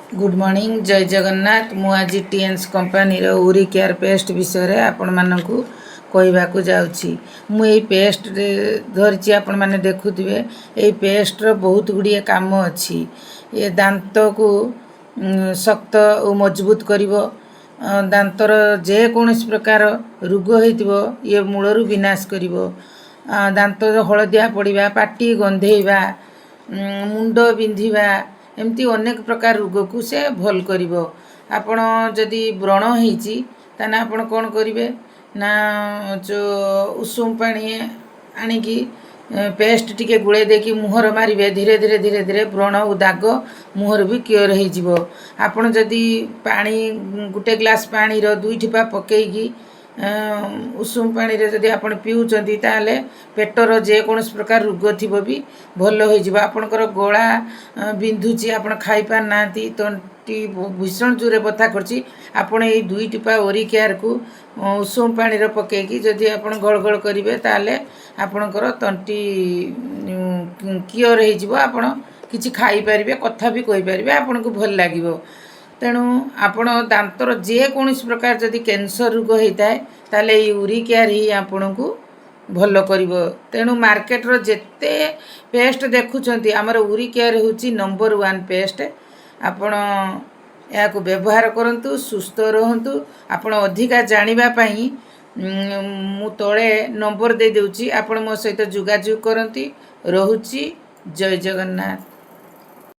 Good morning जय जगन्नाथ। मु आज टीएनस कंपनी रो उरी केयर पेस्ट विषय रे आपण मानकू कहवाकू जाउछि। मु एई पेस्ट धरछि आपण माने देखुथिबे। एई पेस्ट रो बहुत गुडिये काम अछि। ये दांत को शक्त और मजबूत करिवो। दांतर जे कोनोसी प्रकार रोग होइतिबो ये मूलरू विनाश करिवो। दांत हलदिया पड़िबा, पाटी गंधेइबा, मुंड बिंधिबा, एमती अनेक प्रकार रोग को से भल करिवो। आपण जदि व्रण होइछि ताना आपण कोन करिवे ना जो उषुम पानी आनिकी पेस्ट टिके गुळे देकी मुहर मारिबे। धीरे धीरे धीरे धीरे व्रण और दाग मुहर भी क्लियर हो जिवो। आपण जदि पानी गुटे ग्लास पानी रो 2 ठिपा पकेइकी उषुम पानी रे जदि आपण पिउचंती ताले पेटर जे कोनोस प्रकार रोग थिबो भी भल हो जिवो। आपनकर गळा बिंधुची, आपण खाइ पार नांती, तंटी भीषण जोरे बथा करची, आपण ए 2 टिपा ओरी केयर को उषुम पानी रे पकेइकी जदि आपण गळगळ करिवे ताले आपनकर तंटी क्लियर हो जिवो। आपण किछि खाइ परिबे, कथा भी कहि परिबे, आपनको भल लागिवो। तेणु आपण दांतर जे कोनोसी प्रकार जदि कैंसर रोग होता है ताले ये उरी केयर ही आपनको भल करिवो। तेणु मार्केट रो जेते पेस्ट देखुचंती हमर उरी केयर होची नंबर 1 पेस्ट। आपण या को व्यवहार करंतु, सुस्थ रहंतु। आपण अधिका जानिबा पई मु तळे नंबर दे देउची, आपण मो सहित जोगाजोग करंती। रहुची। जय जगन्नाथ।